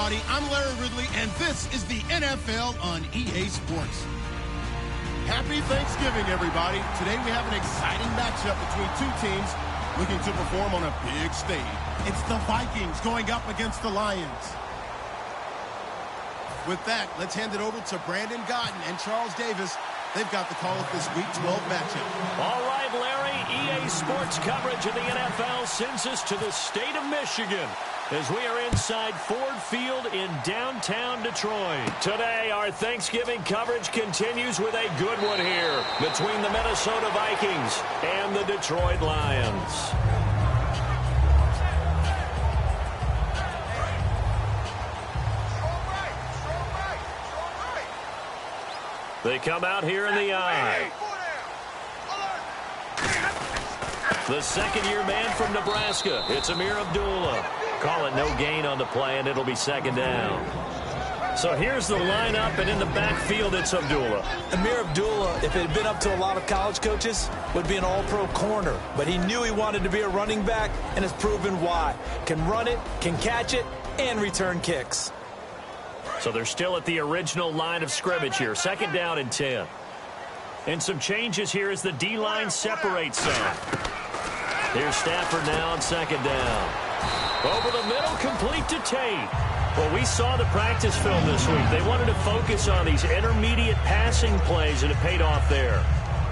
everybody. I'm Larry Ridley, and this is the NFL on EA Sports. Happy Thanksgiving, everybody. Today we have an exciting matchup between two teams looking to perform on a big stage. It's the Vikings going up against the Lions. With that, let's hand it over to Brandon Gotten and Charles Davis. They've got the call of this Week 12 matchup. All right, Larry, EA Sports coverage of the NFL sends us to the state of Michigan as we are inside Ford Field in downtown Detroit. Today, our Thanksgiving coverage continues with a good one here between the Minnesota Vikings and the Detroit Lions. They come out here in the eye. The second-year man from Nebraska. It's Amir Abdullah. Call it no gain on the play, and it'll be second down. So here's the lineup, and in the backfield, it's Abdullah. Amir Abdullah, if it had been up to a lot of college coaches, would be an all-pro corner. But he knew he wanted to be a running back, and has proven why. Can run it, can catch it, and return kicks. So they're still at the original line of scrimmage here. Second down and 10. And some changes here as the D-line separates some. Here's Stafford now on second down. Over the middle, complete to Tate. Well, we saw the practice film this week. They wanted to focus on these intermediate passing plays, and it paid off there.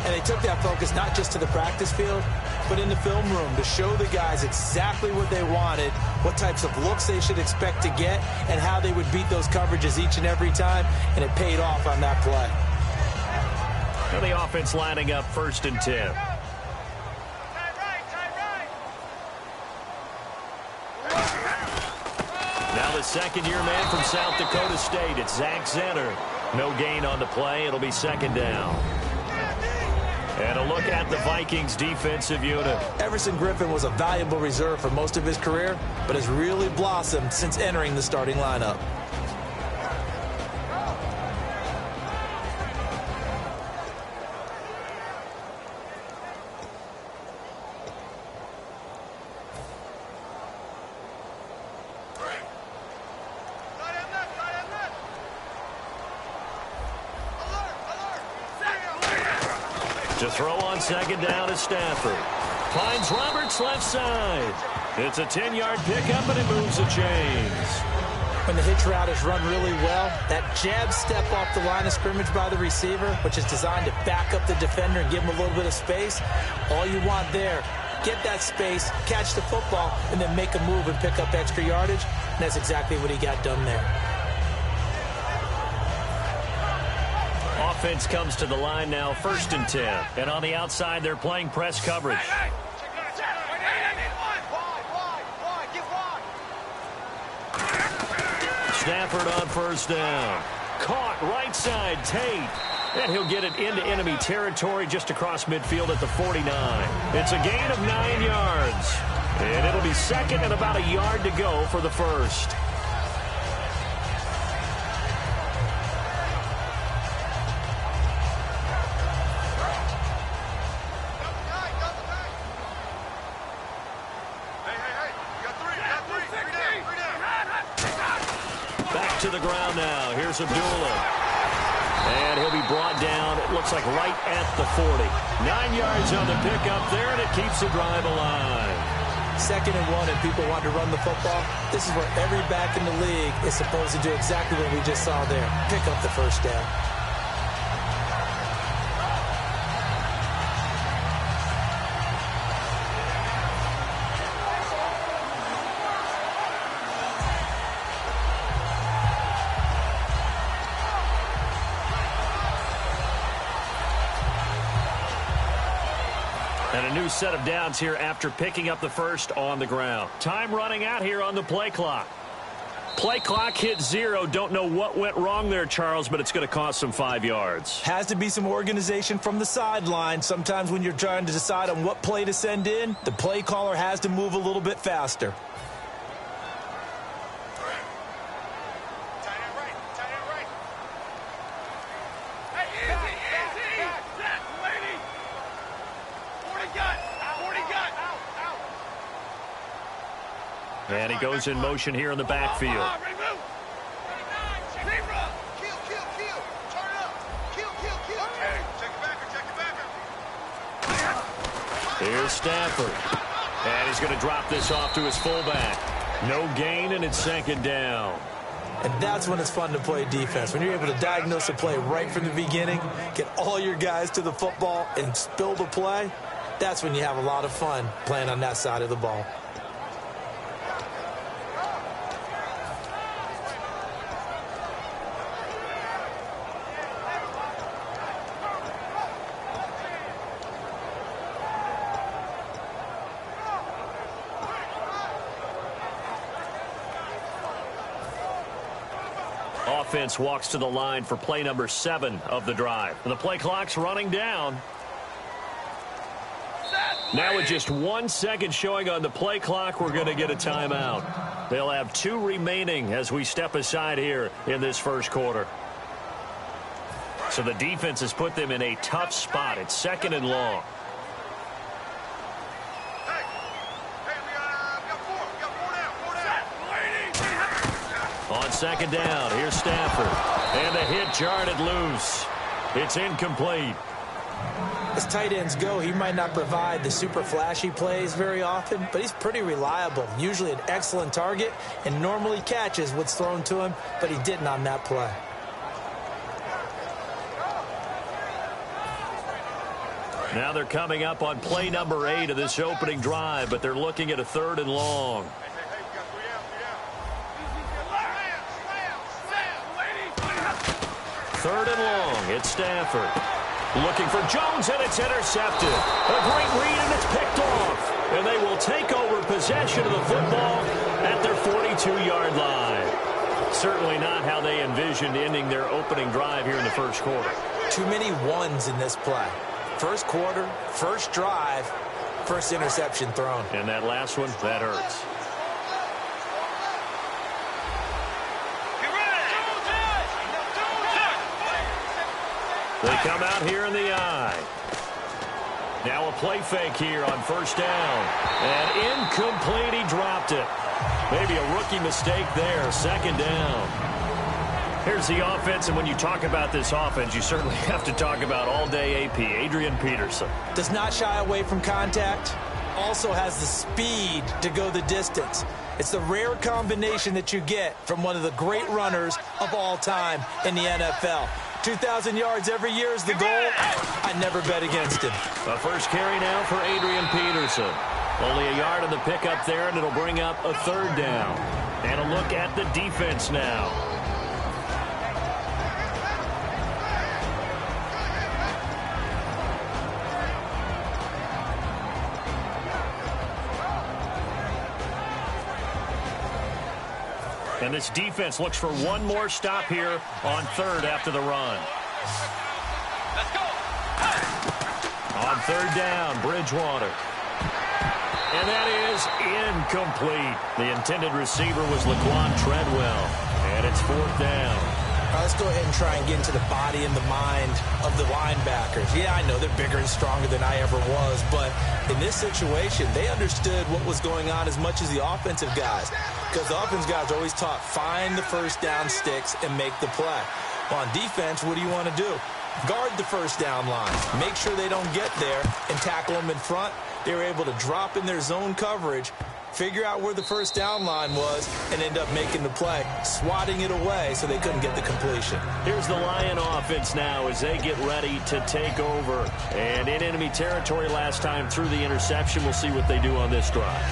And they took that focus not just to the practice field, but in the film room to show the guys exactly what they wanted, what types of looks they should expect to get, and how they would beat those coverages each and every time, and it paid off on that play. And the offense lining up first and 10. Now the second-year man from South Dakota State, it's Zach Zenner. No gain on the play. It'll be second down. And a look at the Vikings defensive unit. Everson Griffin was a valuable reserve for most of his career, but has really blossomed since entering the starting lineup. To throw on second down is Stafford. Finds Roberts left side. It's a 10-yard pickup, and it moves the chains. When the hitch route is run really well, that jab step off the line of scrimmage by the receiver, which is designed to back up the defender and give him a little bit of space, all you want there, get that space, catch the football, and then make a move and pick up extra yardage. And that's exactly what he got done there. Offense comes to the line now, first and 10. And on the outside, they're playing press coverage. Stafford on first down. Caught right side, Tate. And he'll get it into enemy territory just across midfield at the 49. It's a gain of 9 yards. And it'll be second and about a yard to go for the first. To the ground now. Here's Abdullah. And he'll be brought down, it looks like right at the 40. 9 yards on the pickup there, and it keeps the drive alive. Second and 1, and people want to run the football. This is where every back in the league is supposed to do exactly what we just saw there. Pick up the first down. And a new set of downs here after picking up the first on the ground. Time running out here on the play clock. Play clock hit 0. Don't know what went wrong there, Charles, but it's going to cost them 5 yards. Has to be some organization from the sideline. Sometimes when you're trying to decide on what play to send in, the play caller has to move a little bit faster. And he goes in motion here in the backfield. Here's Stafford. And he's going to drop this off to his fullback. No gain, and it's second down. And that's when it's fun to play defense. When you're able to diagnose a play right from the beginning, get all your guys to the football, and spill the play, that's when you have a lot of fun playing on that side of the ball. Offense walks to the line for play number 7 of the drive. And the play clock's running down. Now with just 1 second showing on the play clock, we're going to get a timeout. They'll have 2 remaining as we step aside here in this first quarter. So the defense has put them in a tough spot. It's second and long. On second down, here's Stafford. And the hit jarred it loose. It's incomplete. As tight ends go, he might not provide the super flashy plays very often, but he's pretty reliable. Usually an excellent target and normally catches what's thrown to him, but he didn't on that play. Now they're coming up on play number 8 of this opening drive, but they're looking at a 3rd and long. Third and long, it's Stafford. Looking for Jones, and it's intercepted. A great read, and it's picked off. And they will take over possession of the football at their 42-yard line. Certainly not how they envisioned ending their opening drive here in the first quarter. Too many ones in this play. First quarter, first drive, first interception thrown. And that last one, that hurts. They come out here in the eye. Now a play fake here on first down. And incomplete, he dropped it. Maybe a rookie mistake there, second down. Here's the offense, and when you talk about this offense, you certainly have to talk about all-day AP, Adrian Peterson. Does not shy away from contact. Also has the speed to go the distance. It's the rare combination that you get from one of the great runners of all time in the NFL. 2,000 yards every year is the goal. I never bet against him. A first carry now for Adrian Peterson. Only a yard on the pickup there, and it'll bring up a 3rd down. And a look at the defense now. And this defense looks for one more stop here on 3rd after the run. Let's go. On 3rd down, Bridgewater. And that is incomplete. The intended receiver was Laquan Treadwell. And it's 4th down. All right, let's go ahead and try and get into the body and the mind of the linebackers. Yeah, I know they're bigger and stronger than I ever was, but in this situation, they understood what was going on as much as the offensive guys. Because the offensive guys are always taught, find the first down sticks and make the play. Well, on defense, what do you want to do? Guard the first down line. Make sure they don't get there and tackle them in front. They were able to drop in their zone coverage, figure out where the first down line was, and end up making the play, swatting it away so they couldn't get the completion. Here's the Lion offense now as they get ready to take over. And in enemy territory last time through the interception. We'll see what they do on this drive.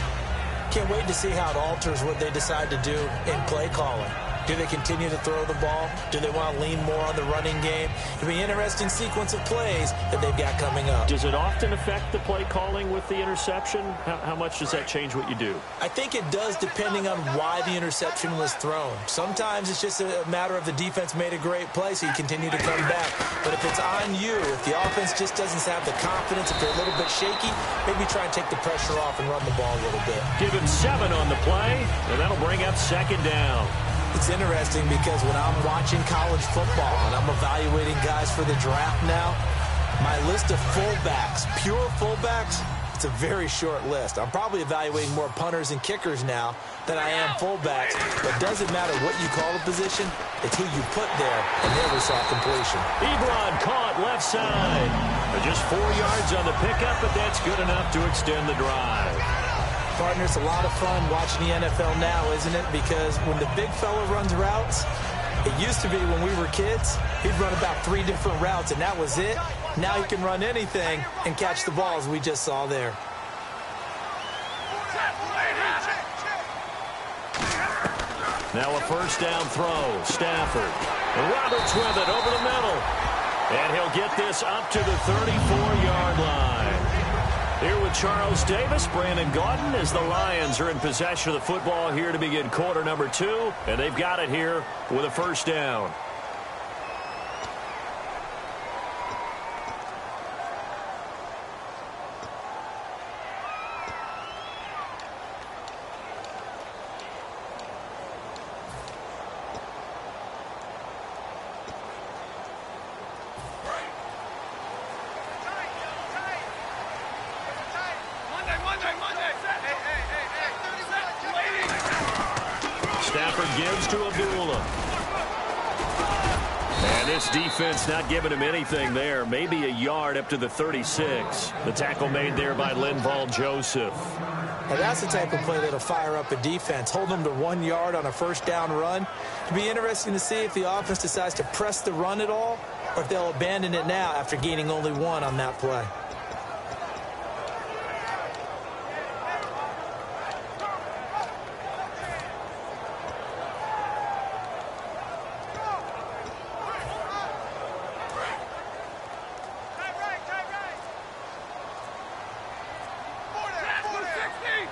Can't wait to see how it alters what they decide to do in play calling. Do they continue to throw the ball? Do they want to lean more on the running game? It'll be an interesting sequence of plays that they've got coming up. Does it often affect the play calling with the interception? How much does that change what you do? I think it does depending on why the interception was thrown. Sometimes it's just a matter of the defense made a great play, so you continue to come back. But if it's on you, if the offense just doesn't have the confidence, if they're a little bit shaky, maybe try and take the pressure off and run the ball a little bit. Give him 7 on the play, and that'll bring up second down. It's interesting because when I'm watching college football and I'm evaluating guys for the draft now, my list of fullbacks, pure fullbacks, it's a very short list. I'm probably evaluating more punters and kickers now than I am fullbacks, but it doesn't matter what you call the position, it's who you put there, and never saw completion. Ebron caught left side. Just 4 yards on the pickup, but that's good enough to extend the drive. Partner, it's a lot of fun watching the NFL now, isn't it? Because when the big fella runs routes, it used to be when we were kids, he'd run about 3 different routes, and that was it. Now he can run anything and catch the ball, as we just saw there. Now a first down throw. Stafford. Roberts with it over the middle. And he'll get this up to the 34-yard line. Here with Charles Davis, Brandon Gaudin, as the Lions are in possession of the football here to begin quarter number 2. And they've got it here with a first down. Stafford gives to Abdullah. And this defense not giving him anything there. Maybe a yard up to the 36. The tackle made there by Linval Joseph. Now that's the type of play that'll fire up a defense. Hold them to 1 yard on a first down run. It'll be interesting to see if the offense decides to press the run at all, or if they'll abandon it now after gaining only 1 on that play.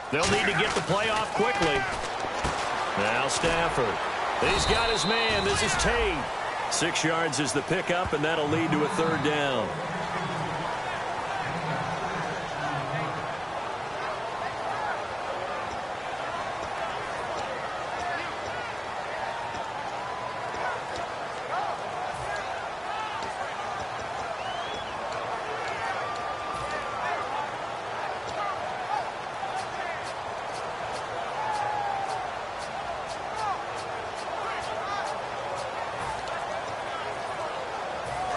They'll need to get the play off quickly. Now Stafford. He's got his man. This is Tate. 6 yards is the pickup, and that'll lead to a third down.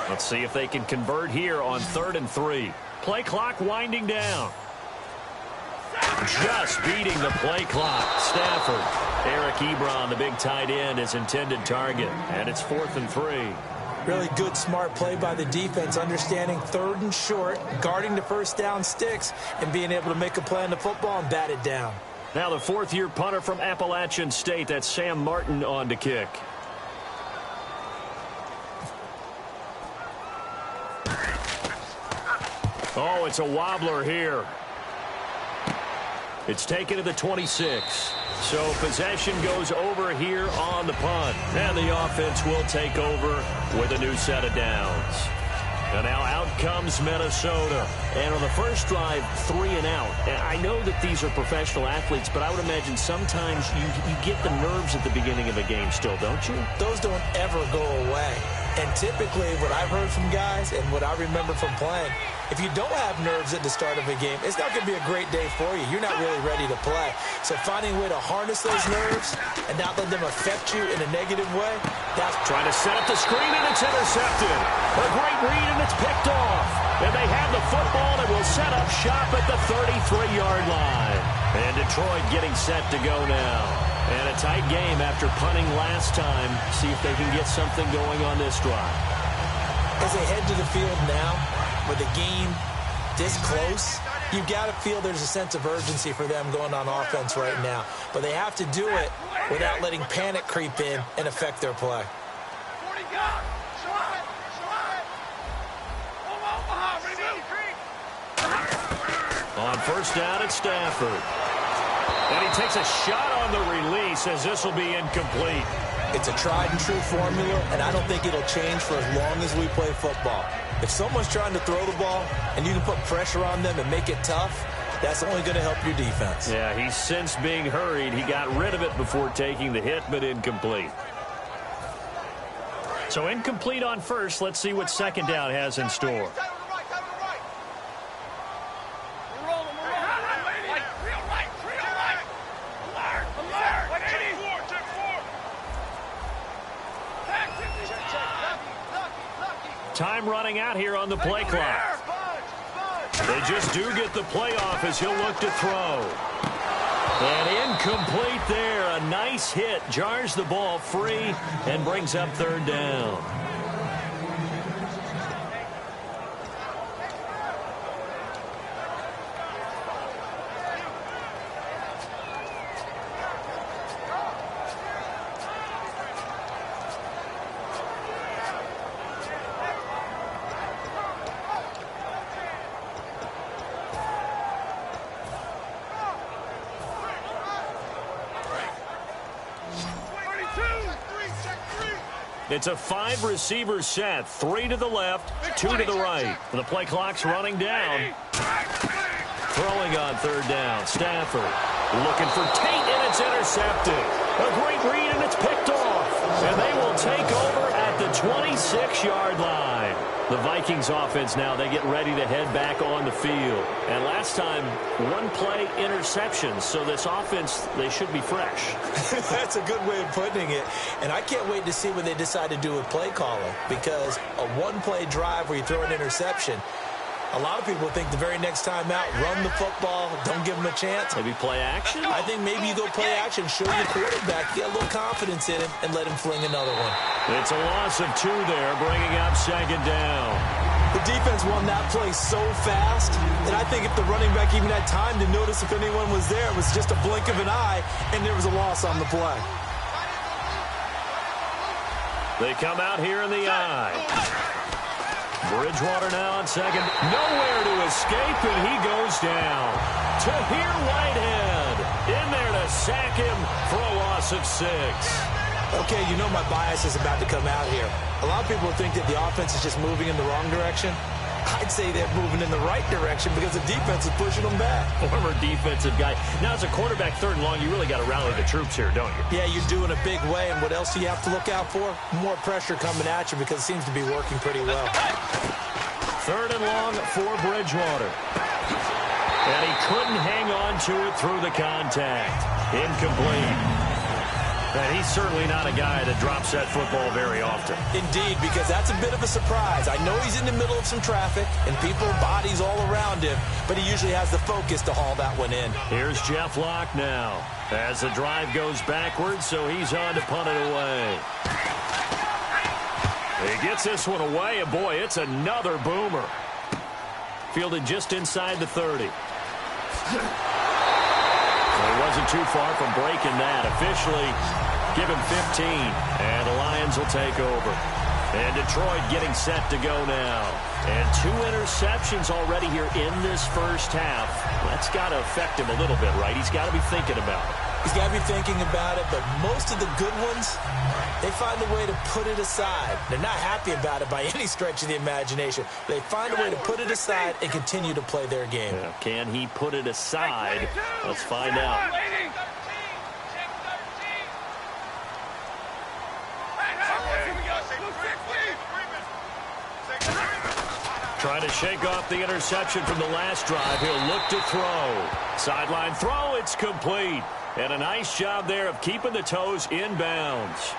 Let's see if they can convert here on 3rd and 3. Play clock winding down. Just beating the play clock. Stafford. Eric Ebron, the big tight end, his intended target. And it's 4th and 3. Really good, smart play by the defense, understanding 3rd and short, guarding the first down sticks, and being able to make a play on the football and bat it down. Now the 4th-year punter from Appalachian State. That's Sam Martin on to kick. Oh, it's a wobbler here. It's taken to the 26. So possession goes over here on the punt. And the offense will take over with a new set of downs. And now out comes Minnesota. And on the first drive, 3 and out. And I know that these are professional athletes, but I would imagine sometimes you get the nerves at the beginning of a game still, don't you? Those don't ever go away. And typically what I've heard from guys and what I remember from playing, if you don't have nerves at the start of a game, it's not going to be a great day for you. You're not really ready to play. So finding a way to harness those nerves and not let them affect you in a negative way, that's... Trying to set up the screen, and it's intercepted. A great read, and it's picked off. And they have the football and will set up shop at the 33-yard line. And Detroit getting set to go now. And a tight game after punting last time. See if they can get something going on this drive. As they head to the field now, with the game this close, you've got to feel there's a sense of urgency for them going on offense right now. But they have to do it without letting panic creep in and affect their play. On first down, it's Stafford. And he takes a shot on the release as this will be incomplete. It's a tried-and-true formula, and I don't think it'll change for as long as we play football. If someone's trying to throw the ball and you can put pressure on them and make it tough, that's only going to help your defense. Yeah, he's since being hurried. He got rid of it before taking the hit, but incomplete. So incomplete on first. Let's see what second down has in store. time running out here on the play clock. They just do get the playoff as he'll look to throw. And incomplete there. A nice hit. Jars the ball free and brings up third down. It's a 5-receiver set. 3 to the left, 2 to the right. The play clock's running down. Throwing on third down. Stafford looking for Tate, and it's intercepted. A great read, and it's picked off. And they will take over at the 26-yard line. The Vikings offense now, they get ready to head back on the field. And last time, one-play interceptions. So this offense, they should be fresh. That's a good way of putting it. And I can't wait to see what they decide to do with play calling. Because a one-play drive where you throw an interception, a lot of people think the very next time out, run the football, don't give them a chance. Maybe play action? I think maybe you go play action, show your quarterback, get a little confidence in him, and let him fling another one. It's a loss of 2 there, bringing up second down. The defense won that play so fast that I think if the running back even had time to notice if anyone was there, it was just a blink of an eye, and there was a loss on the play. They come out here in the eye. Bridgewater now on second. Nowhere to escape, and he goes down. Tahir Whitehead in there to sack him for a loss of 6. Okay, you know my bias is about to come out here. A lot of people think that the offense is just moving in the wrong direction. I'd say they're moving in the right direction because the defense is pushing them back. Former defensive guy. Now, as a quarterback, third and long, you really got to rally the troops here, don't you? Yeah, you're doing a big way, and what else do you have to look out for? More pressure coming at you because it seems to be working pretty well. Third and long for Bridgewater. And he couldn't hang on to it through the contact. Incomplete. And he's certainly not a guy that drops that football very often. Indeed, because that's a bit of a surprise. I know he's in the middle of some traffic and people, bodies all around him, but he usually has the focus to haul that one in. Here's Jeff Locke now as the drive goes backwards, so he's on to punt it away. He gets this one away, and boy, it's another boomer. Fielded just inside the 30. He wasn't too far from breaking that. Officially, give him 15, and the Lions will take over. And Detroit getting set to go now. And 2 interceptions already here in this first half. That's got to affect him a little bit, right? He's got to be thinking about it. He's got to be thinking about it, but most of the good ones, they find a way to put it aside. They're not happy about it by any stretch of the imagination. They find a way to put it aside and continue to play their game. Yeah, can he put it aside? Let's find out. Trying to shake off the interception from the last drive. He'll look to throw. Sideline throw, it's complete. And a nice job there of keeping the toes inbounds.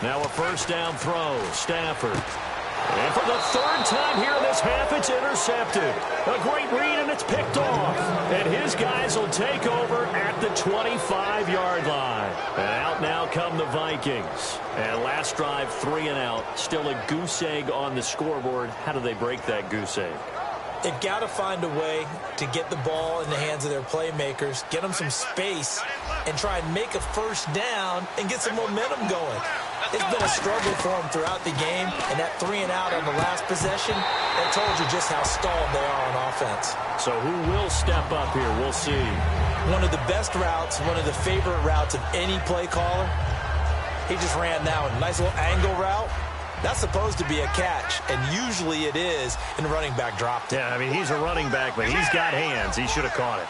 Now a first down throw. Stafford. And for the third time here in this half, it's intercepted. A great read, and it's picked off. And his guys will take over at the 25-yard line. And out now come the Vikings. And last drive, 3 and out. Still a goose egg on the scoreboard. How do they break that goose egg? They've got to find a way to get the ball in the hands of their playmakers, get them some space, and try and make a first down and get some momentum going. It's been a struggle for them throughout the game, and that 3 and out on the last possession, that told you just how stalled they are on offense. So who will step up here? We'll see. One of the best routes, one of the favorite routes of any play caller. He just ran now a nice little angle route. That's supposed to be a catch, and usually it is, and the running back dropped it. Yeah, I mean, he's a running back, but he's got hands. He should have caught it.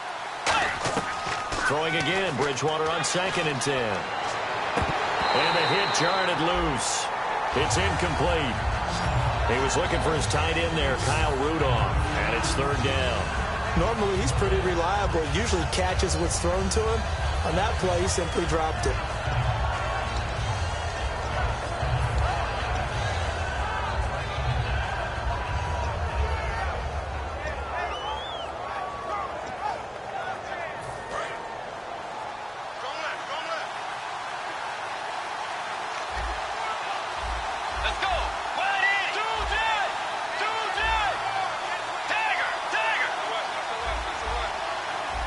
Throwing again, Bridgewater on 2nd and 10. And the hit jarred it loose. It's incomplete. He was looking for his tight end there, Kyle Rudolph, and it's 3rd down. Normally, he's pretty reliable. He usually catches what's thrown to him. On that play, he simply dropped it.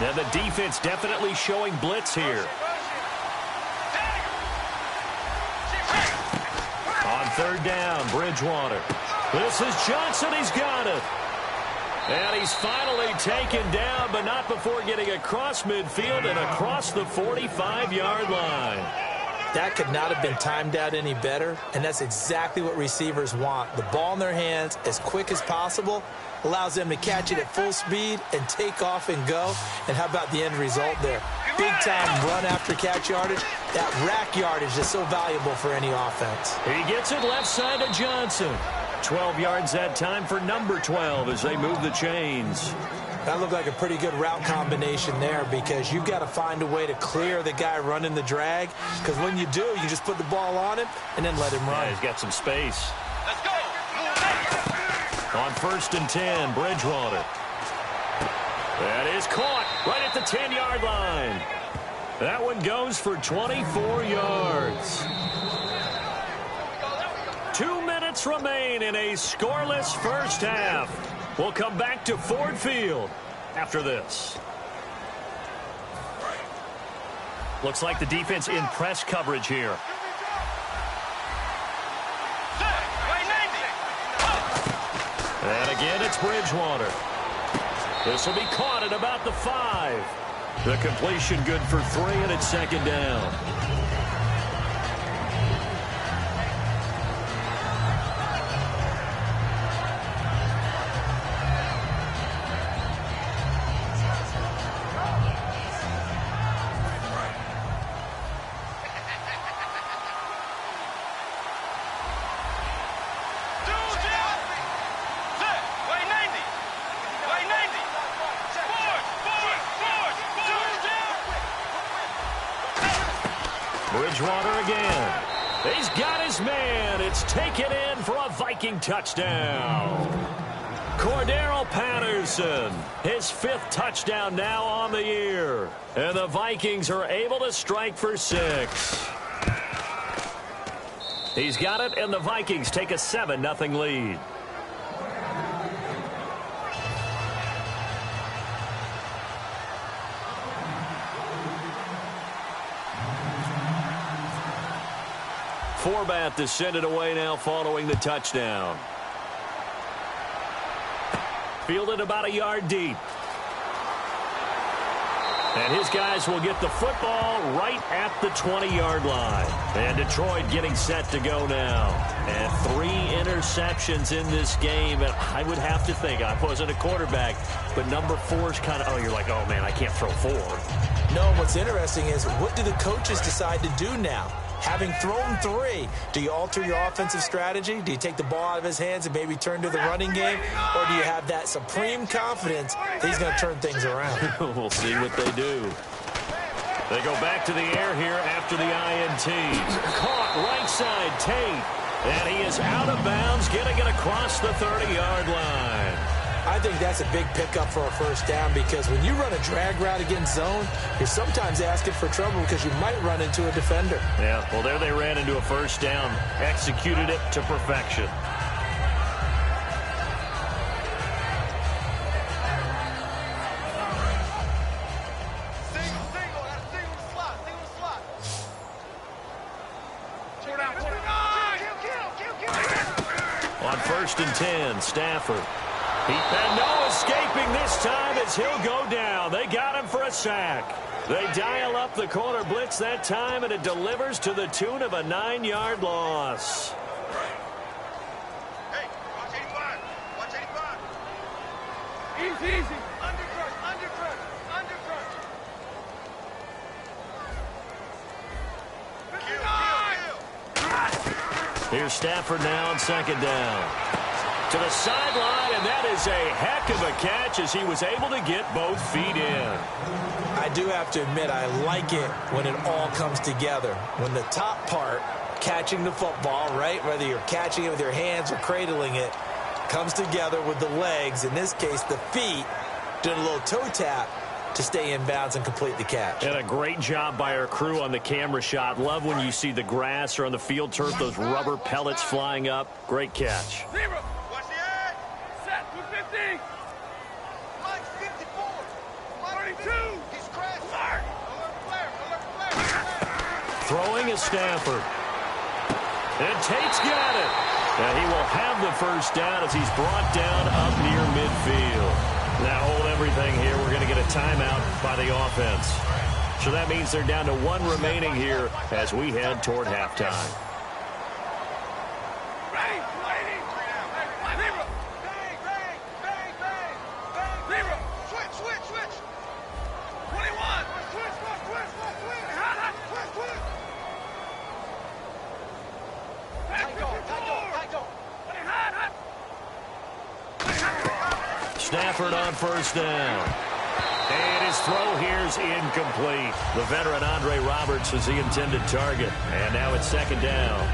Now the defense definitely showing blitz here. On 3rd down, Bridgewater. This is Johnson. He's got it. And he's finally taken down, but not before getting across midfield and across the 45-yard line. That could not have been timed out any better, and that's exactly what receivers want. The ball in their hands as quick as possible allows them to catch it at full speed and take off and go. And how about the end result there? Big-time run after catch yardage. That rack yardage is so valuable for any offense. He gets it left side to Johnson. 12 yards that time for number 12 as they move the chains. That looked like a pretty good route combination there, because you've got to find a way to clear the guy running the drag, because when you do, you just put the ball on him and then let him run. Yeah, he's got some space. Let's go. On 1st and 10, Bridgewater. That is caught right at the 10-yard line. That one goes for 24 yards. 2 minutes remain in a scoreless first half. We'll come back to Ford Field after this. Looks like the defense in press coverage here. And again, it's Bridgewater. This will be caught at about the 5. The completion good for 3, and it's 2nd down. Bridgewater again. He's got his man. It's taken in for a Viking touchdown. Cordero Patterson, his 5th touchdown now on the year. And the Vikings are able to strike for 6. He's got it, and the Vikings take a 7-0 lead. Forbat to send it away now following the touchdown. Fielded about a yard deep. And his guys will get the football right at the 20-yard line. And Detroit getting set to go now. And 3 interceptions in this game. And I would have to think, I wasn't a quarterback, but number 4's kind of, you're like, oh, man, I can't throw 4. No, what's interesting is, what do the coaches decide to do now? Having thrown 3, do you alter your offensive strategy? Do you take the ball out of his hands and maybe turn to the running game? Or do you have that supreme confidence that he's going to turn things around? We'll see what they do. They go back to the air here after the INT. Caught right side, Tate. And he is out of bounds, getting it across the 30-yard line. I think that's a big pickup for a first down, because when you run a drag route against zone, you're sometimes asking for trouble because you might run into a defender. Yeah, well, there they ran into a first down, executed it to perfection. On 1st and 10, Stafford. And no escaping this time as he'll go down. They got him for a sack. They dial up the corner blitz that time, and it delivers to the tune of a 9-yard loss. easy. Undercrush, undercrush, undercrush. 59. Here's Stafford now on second down. To the sideline, and that is a heck of a catch as he was able to get both feet in. I do have to admit, I like it when it all comes together. When the top part, catching the football, right, whether you're catching it with your hands or cradling it, comes together with the legs, in this case the feet, doing a little toe tap to stay in bounds and complete the catch. And a great job by our crew on the camera shot. Love when you see the grass or on the field turf, those rubber pellets flying up. Great catch. 0. Watch the edge. Set. 250. Mike's 54. 32. He's crashed. Alert. Alert flare. Alert flare. Throwing is Stafford. And Tate's got it. And he will have the first down as he's brought down up near midfield. Now hold everything here. We're going to get a timeout by the offense. So that means they're down to 1 remaining here as we head toward halftime. Ready. Ready. 0. Bang, bang, bang, bang, bang. 0. Switch, switch, switch. 21. Switch, switch, switch, switch. Hot, hot. Switch, switch. Stafford on first down. And his throw here is incomplete. The veteran Andre Roberts was the intended target. And now it's second down.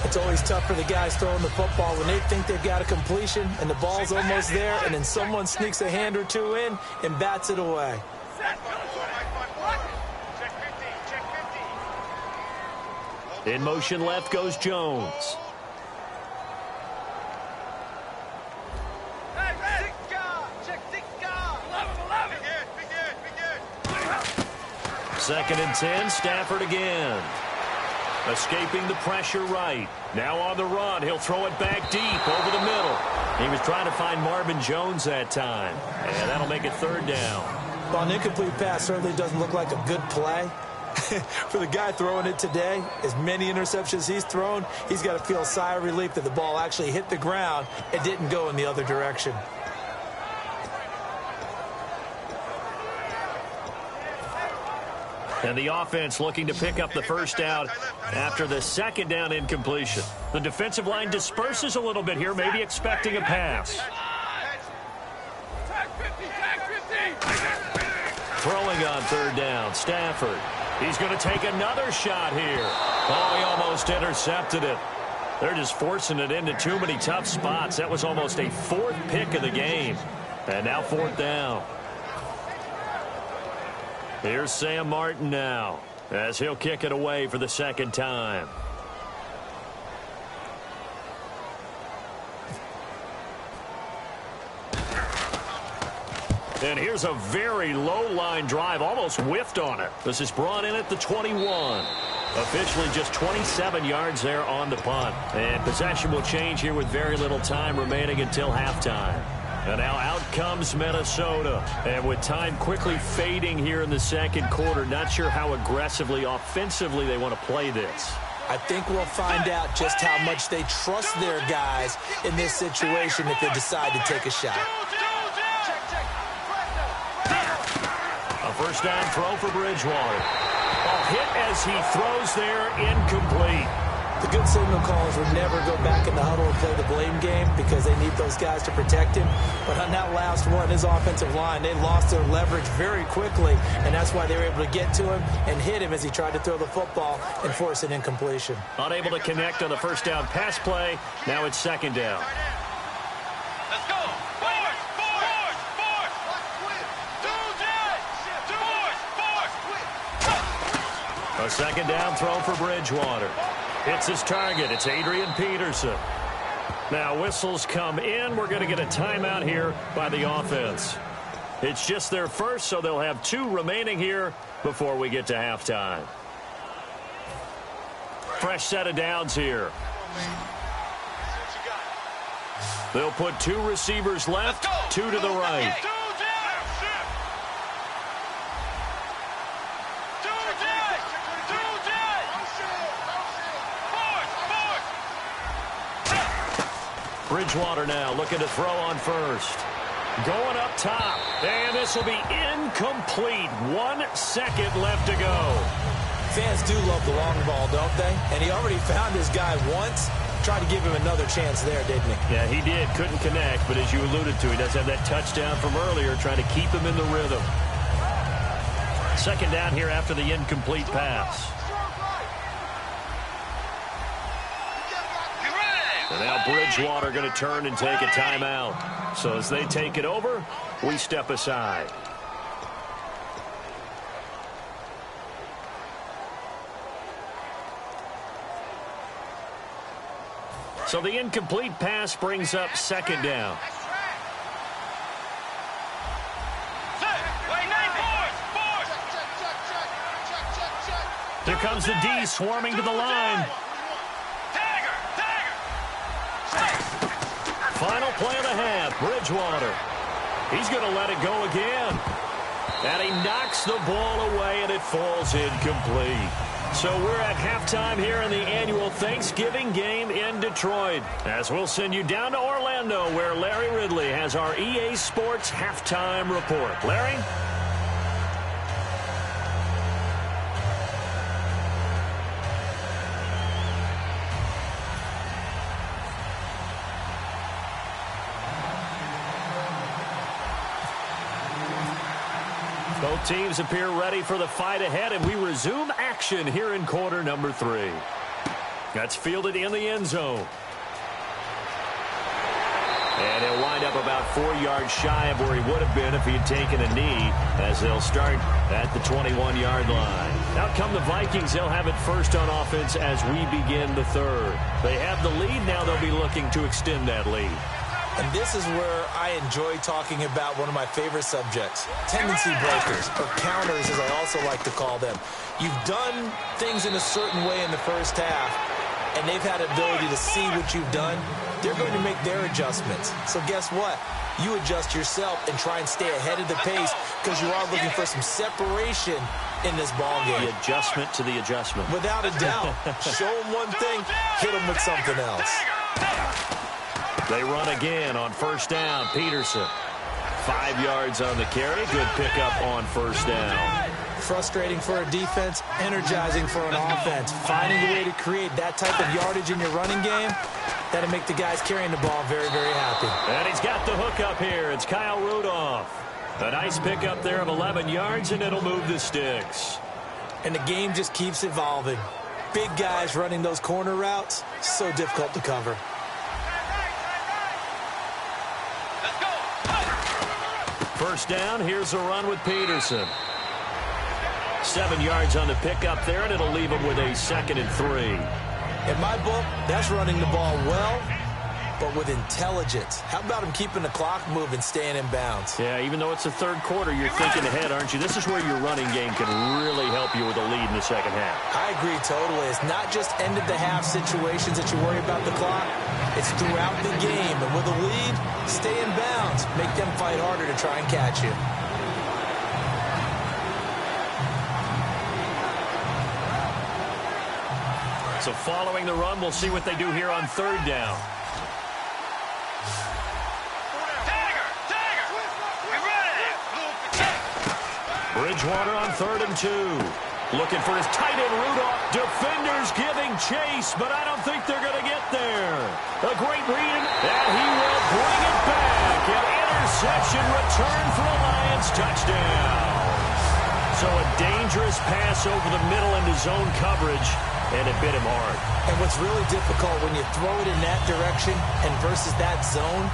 It's always tough for the guys throwing the football when they think they've got a completion and the ball's almost there, and then someone sneaks a hand or two in and bats it away. Check 50. In motion left goes Jones. Second and 10, Stafford again. Escaping the pressure right. Now on the run, he'll throw it back deep over the middle. He was trying to find Marvin Jones that time. And that'll make it third down. Well, an incomplete pass certainly doesn't look like a good play. For the guy throwing it today, as many interceptions he's thrown, he's got to feel a sigh of relief that the ball actually hit the ground and didn't go in the other direction. And the offense looking to pick up the first down after the second down incompletion. The defensive line disperses a little bit here, maybe expecting a pass. Throwing on third down, Stafford. He's going to take another shot here. Oh, he almost intercepted it. They're just forcing it into too many tough spots. That was almost a 4th pick of the game. And now 4th down. Here's Sam Martin now as he'll kick it away for the second time. And here's a very low line drive, almost whiffed on it. This is brought in at the 21. Officially just 27 yards there on the punt. And possession will change here with very little time remaining until halftime. And now out comes Minnesota. And with time quickly fading here in the second quarter, not sure how aggressively, offensively they want to play this. I think we'll find out just how much they trust their guys in this situation if they decide to take a shot. A first down throw for Bridgewater. A hit as he throws there, incomplete. The good signal callers would never go back in the huddle and play the blame game because they need those guys to protect him. But on that last one, his offensive line, they lost their leverage very quickly, and that's why they were able to get to him and hit him as he tried to throw the football and force an incompletion. Unable to connect on the first down pass play. Now it's second down. Let's go. Forward, forward, forward. A second down throw for Bridgewater. Hits his target. It's Adrian Peterson. Now whistles come in. We're going to get a timeout here by the offense. It's just their first, so they'll have 2 remaining here before we get to halftime. Fresh set of downs here. They'll put 2 receivers left, 2 to the right. Bridgewater now looking to throw on first. Going up top. And this will be incomplete. 1 second left to go. Fans do love the long ball, don't they? And he already found his guy once. Tried to give him another chance there, didn't he? Yeah, he did. Couldn't connect, but as you alluded to, he does have that touchdown from earlier, trying to keep him in the rhythm. Second down here after the incomplete pass. And now Bridgewater going to turn and take a timeout. So as they take it over, we step aside. So the incomplete pass brings up second down. Here comes the D swarming to the line. Final play of the half, Bridgewater. He's going to let it go again. And he knocks the ball away, and it falls incomplete. So we're at halftime here in the annual Thanksgiving game in Detroit. As we'll send you down to Orlando, where Larry Ridley has our EA Sports halftime report. Larry? Both teams appear ready for the fight ahead, and we resume action here in quarter number 3. That's fielded in the end zone. And he'll wind up about 4 yards shy of where he would have been if he had taken a knee, as they'll start at the 21-yard line. Out come the Vikings. They'll have it first on offense as we begin the third. They have the lead. Now they'll be looking to extend that lead. And this is where I enjoy talking about one of my favorite subjects, tendency breakers, or counters as I also like to call them. You've done things in a certain way in the first half, and they've had ability to see what you've done. They're going to make their adjustments. So guess what? You adjust yourself and try and stay ahead of the pace because you are looking for some separation in this ball game. The adjustment to the adjustment. Without a doubt. Show them one thing, hit them with something else. They run again on first down. Peterson, 5 yards on the carry. Good pickup on first down. Frustrating for a defense, energizing for an offense. Finding a way to create that type of yardage in your running game, that'll make the guys carrying the ball very, very happy. And he's got the hook up here. It's Kyle Rudolph. A nice pickup there of 11 yards, and it'll move the sticks. And the game just keeps evolving. Big guys running those corner routes, so difficult to cover. First down, here's a run with Peterson. 7 yards on the pickup there, and it'll leave him with a 2nd and 3. In my book, that's running the ball well, but with intelligence. How about him keeping the clock moving, staying in bounds? Yeah, even though it's the third quarter, you're thinking ahead, aren't you? This is where your running game can really help you with a lead in the second half. I agree totally. It's not just end-of-the-half situations that you worry about the clock. It's throughout the game. And with a lead, stay in bounds. Make them fight harder to try and catch you. So following the run, we'll see what they do here on third down. Bridgewater on 3rd and 2. Looking for his tight end, Rudolph. Defenders giving chase, but I don't think they're going to get there. A great read, and he will bring it back. An interception return for a Lions touchdown. So a dangerous pass over the middle into zone coverage, and it bit him hard. And what's really difficult when you throw it in that direction and versus that zone,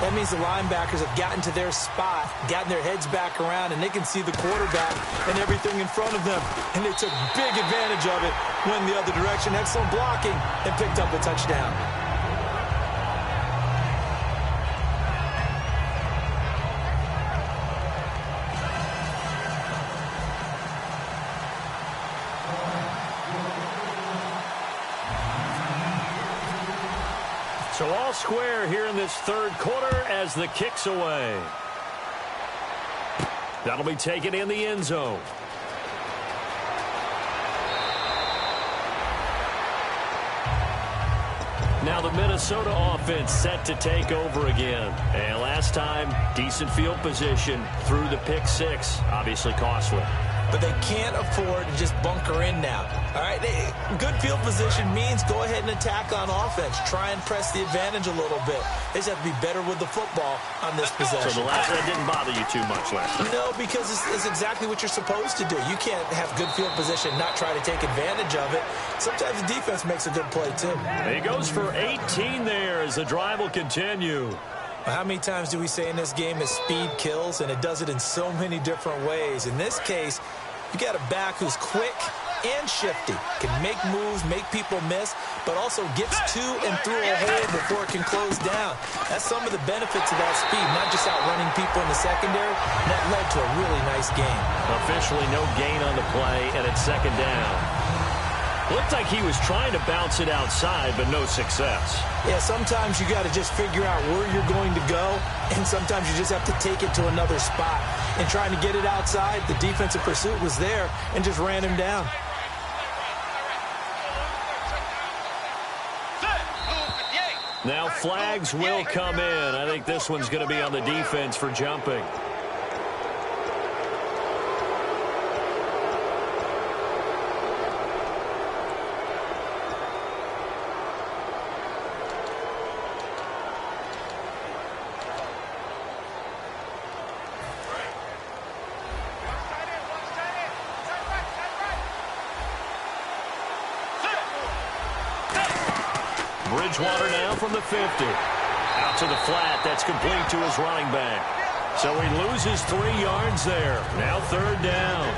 that means the linebackers have gotten to their spot, gotten their heads back around, and they can see the quarterback and everything in front of them. And they took big advantage of it, went the other direction, excellent blocking, and picked up a touchdown. So all square here in this third quarter as the kick's away. That'll be taken in the end zone. Now the Minnesota offense set to take over again. And last time, decent field position through the pick six. Obviously costly. But they can't afford to just bunker in now. All right, good field position means go ahead and attack on offense. Try and press the advantage a little bit. They just have to be better with the football on this possession. So that didn't bother you too much last time? No, because it's exactly what you're supposed to do. You can't have good field position, not try to take advantage of it. Sometimes the defense makes a good play, too. He goes for 18 there as the drive will continue. How many times do we say in this game that speed kills, and it does it in so many different ways? In this case, you got a back who's quick and shifty, can make moves, make people miss, but also gets to and through a hole before it can close down. That's some of the benefits of that speed, not just outrunning people in the secondary. And that led to a really nice game. Officially no gain on the play, and it's second down. Looked like he was trying to bounce it outside, but no success. Yeah, sometimes you got to just figure out where you're going to go, and sometimes you just have to take it to another spot. And trying to get it outside, the defensive pursuit was there and just ran him down. Now flags will come in. I think this one's going to be on the defense for jumping. Bridgewater now from the 50. Out to the flat. That's complete to his running back. So he loses 3 yards there. Now third down.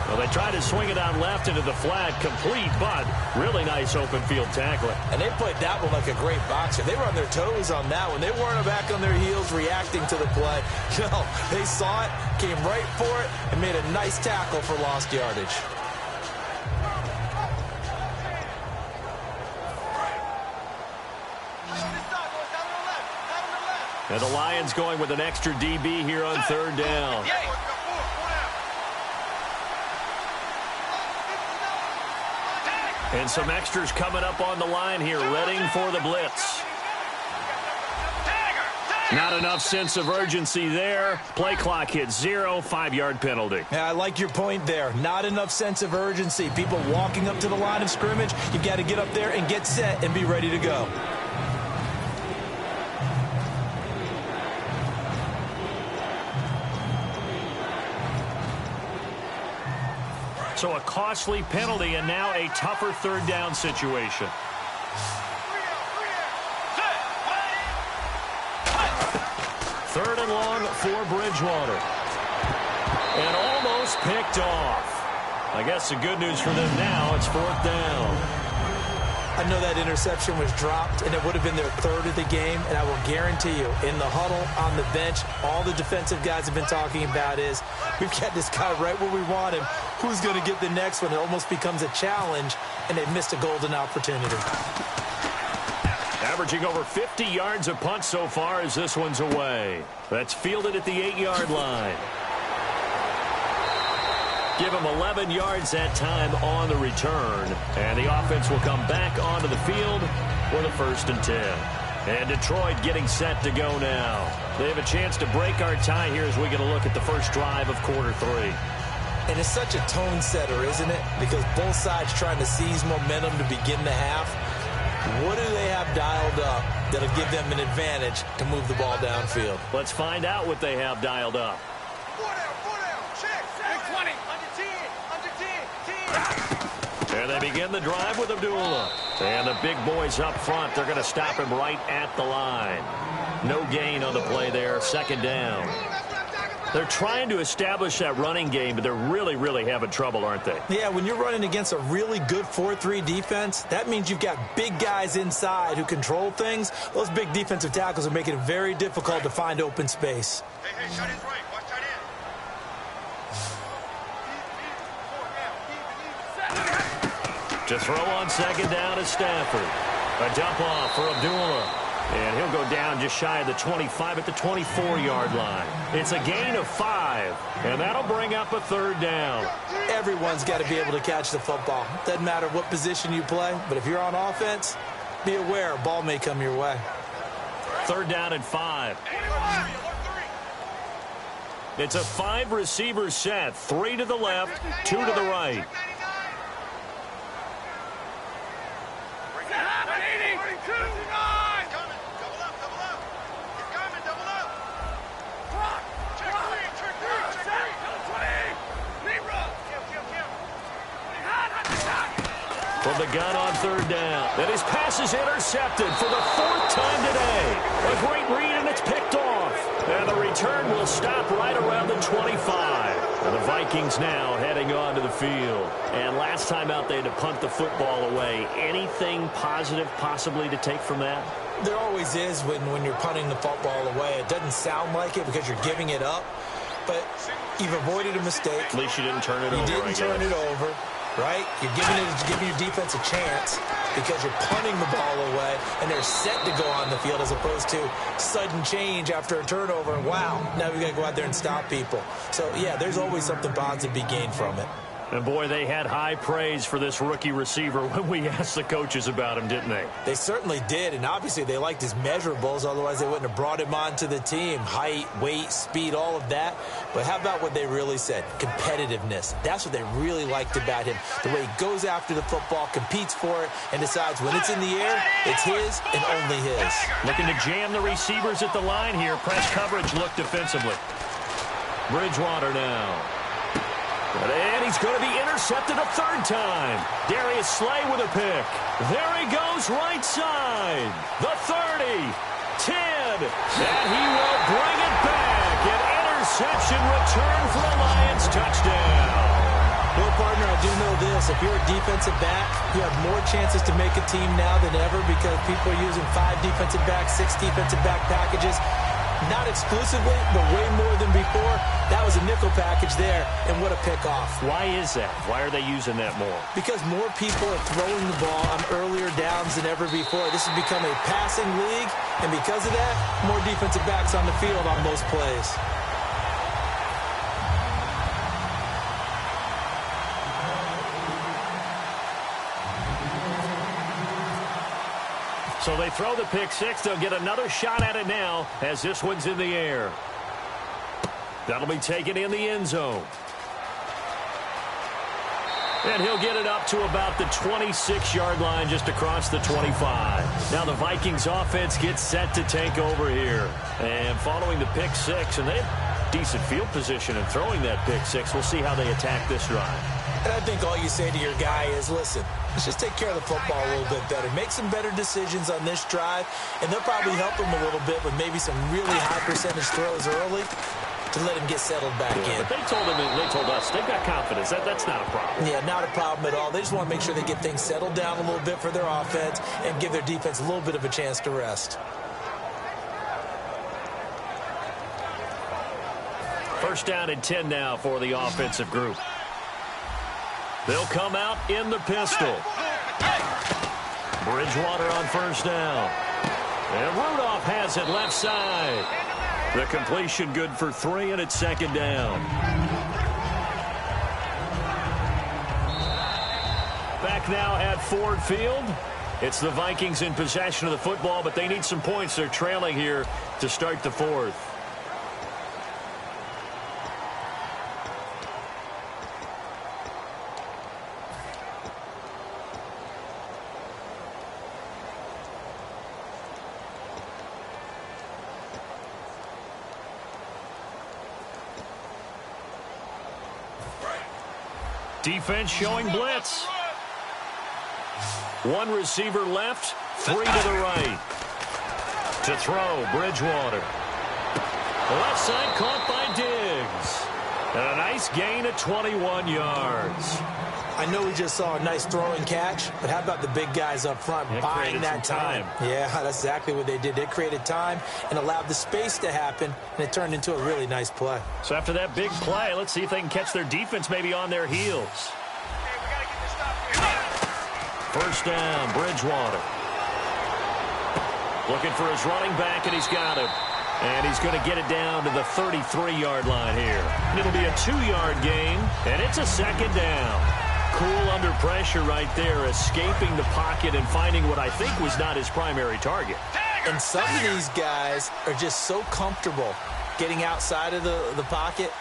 Well, they tried to swing it out left into the flat. Complete, but really nice open field tackling. And they played that one like a great boxer. They were on their toes on that one. They weren't back on their heels reacting to the play. No, they saw it, came right for it, and made a nice tackle for lost yardage. And the Lions going with an extra DB here on third down. And some extras coming up on the line here, readying for the blitz. Not enough sense of urgency there. Play clock hits 0, 5-yard penalty. Yeah, I like your point there. Not enough sense of urgency. People walking up to the line of scrimmage, you've got to get up there and get set and be ready to go. So a costly penalty and now a tougher third down situation. Third and long for Bridgewater. And almost picked off. I guess the good news for them now, it's fourth down. I know that interception was dropped, and it would have been their third of the game, and I will guarantee you, in the huddle, on the bench, all the defensive guys have been talking about is, we've got this guy right where we want him. Who's going to get the next one? It almost becomes a challenge, and they missed a golden opportunity. Averaging over 50 yards a punt so far as this one's away. That's fielded at the 8-yard line. Give him 11 yards that time on the return. And the offense will come back onto the field for the 1st and 10. And Detroit getting set to go now. They have a chance to break our tie here as we get a look at the first drive of quarter 3. And it's such a tone setter, isn't it? Because both sides trying to seize momentum to begin the half. What do they have dialed up that'll give them an advantage to move the ball downfield? Let's find out what they have dialed up. And they begin the drive with Abdullah. And the big boys up front, they're going to stop him right at the line. No gain on the play there, second down. They're trying to establish that running game, but they're really having trouble, aren't they? Yeah, when you're running against a really good 4-3 defense, that means you've got big guys inside who control things. Those big defensive tackles are making it very difficult to find open space. Hey, shut his right. Watch tight end. To throw on second down is Stafford. A dump off for Abdullah. And he'll go down just shy of the 25 at the 24-yard line. It's a gain of 5, and that'll bring up a third down. Everyone's got to be able to catch the football. Doesn't matter what position you play, but if you're on offense, be aware, a ball may come your way. 3rd down and 5. It's a 5-receiver set. 3 to the left, 2 to the right. From the gun on 3rd down. And his pass is intercepted for the 4th time today. A great read, and it's picked off. And the return will stop right around the 25. And the Vikings now heading on to the field. And last time out, they had to punt the football away. Anything positive possibly to take from that? There always is when you're punting the football away. It doesn't sound like it because you're giving it up. But you've avoided a mistake. At least you didn't turn it over. You didn't turn it over. Right? You're giving your defense a chance because you're punting the ball away, and they're set to go on the field as opposed to sudden change after a turnover, and wow, now we got to go out there and stop people. So, yeah, there's always something positive to be gained from it. And, boy, they had high praise for this rookie receiver when we asked the coaches about him, didn't they? They certainly did, and obviously they liked his measurables. Otherwise, they wouldn't have brought him onto the team. Height, weight, speed, all of that. But how about what they really said? Competitiveness. That's what they really liked about him. The way he goes after the football, competes for it, and decides when it's in the air, it's his and only his. Looking to jam the receivers at the line here. Press coverage look defensively. Bridgewater now. And he's going to be intercepted a 3rd time. Darius Slay with a pick. There he goes right side. The 30, 10, and he will bring it back. An interception return for a Lions touchdown. Well, partner, I do know this. If you're a defensive back, you have more chances to make a team now than ever because people are using 5 defensive backs, 6 defensive back packages. Not exclusively, but way more than before. That was a nickel package there, and what a pickoff. Why is that? Why are they using that more? Because more people are throwing the ball on earlier downs than ever before. This has become a passing league, and because of that, more defensive backs on the field on most plays. So they throw the pick 6. They'll get another shot at it now as this one's in the air. That'll be taken in the end zone. And he'll get it up to about the 26-yard line just across the 25. Now the Vikings offense gets set to take over here. And following the pick 6, and they have decent field position in throwing that pick 6. We'll see how they attack this drive. And I think all you say to your guy is, listen, let's just take care of the football a little bit better. Make some better decisions on this drive, and they'll probably help him a little bit with maybe some really high percentage throws early to let him get settled back in. But they told us they've got confidence. That's not a problem. Yeah, not a problem at all. They just want to make sure they get things settled down a little bit for their offense and give their defense a little bit of a chance to rest. 1st down and 10 now for the offensive group. They'll come out in the pistol. Bridgewater on 1st down. And Rudolph has it left side. The completion good for 3, and it's 2nd down. Back now at Ford Field. It's the Vikings in possession of the football, but they need some points. They're trailing here to start the 4th. Defense showing blitz. 1 receiver left, 3 to the right. To throw, Bridgewater. Left side caught by Diggs. And a nice gain at 21 yards. I know we just saw a nice throwing catch, but how about the big guys up front buying that time? Yeah, that's exactly what they did. They created time and allowed the space to happen, and it turned into a really nice play. So after that big play, let's see if they can catch their defense maybe on their heels. 1st down, Bridgewater. Looking for his running back, and he's got him. And he's going to get it down to the 33-yard line here. It'll be a 2-yard gain, and it's a 2nd down. Cool under pressure right there, escaping the pocket and finding what I think was not his primary target. And some of these guys are just so comfortable getting outside of the pocket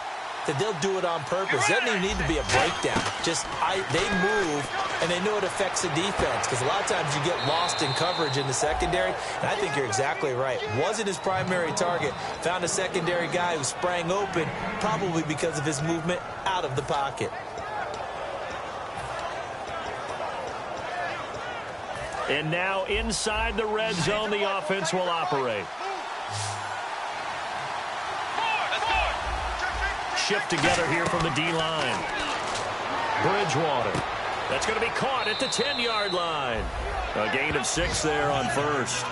that they'll do it on purpose. It doesn't even need to be a breakdown. They move, and they know it affects the defense, because a lot of times you get lost in coverage in the secondary, and I think you're exactly right. Wasn't his primary target. Found a secondary guy who sprang open, probably because of his movement out of the pocket. And now inside the red zone, the offense will operate. Shift together here from the D-line. Bridgewater. That's going to be caught at the 10-yard line. A gain of 6 there on first.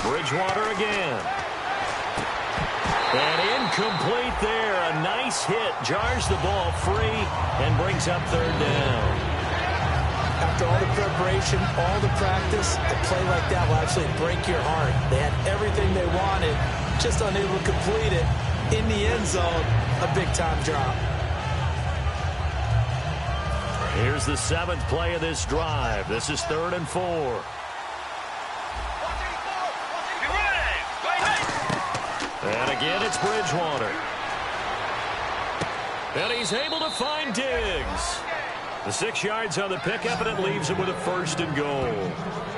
Bridgewater again. And incomplete there. A nice hit. Jars the ball free and brings up third down. After all the preparation, all the practice, a play like that will actually break your heart. They had everything they wanted, just unable to complete it. In the end zone, a big-time drop. Here's the 7th play of this drive. This is 3rd and 4. And again, it's Bridgewater. And he's able to find Diggs. The 6 yards on the pickup, and it leaves him with a 1st and goal.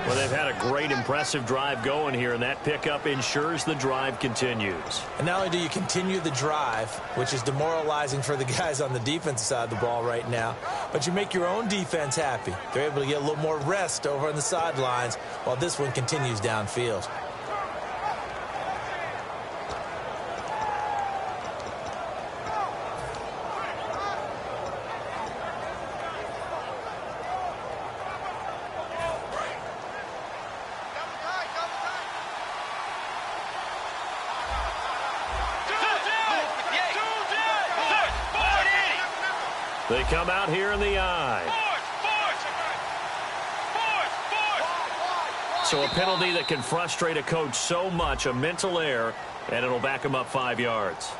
Well, they've had a great, impressive drive going here, and that pickup ensures the drive continues. And not only do you continue the drive, which is demoralizing for the guys on the defensive side of the ball right now, but you make your own defense happy. They're able to get a little more rest over on the sidelines while this one continues downfield. They come out here in the eye. So a penalty that can frustrate a coach so much, a mental error, and it'll back him up 5 yards.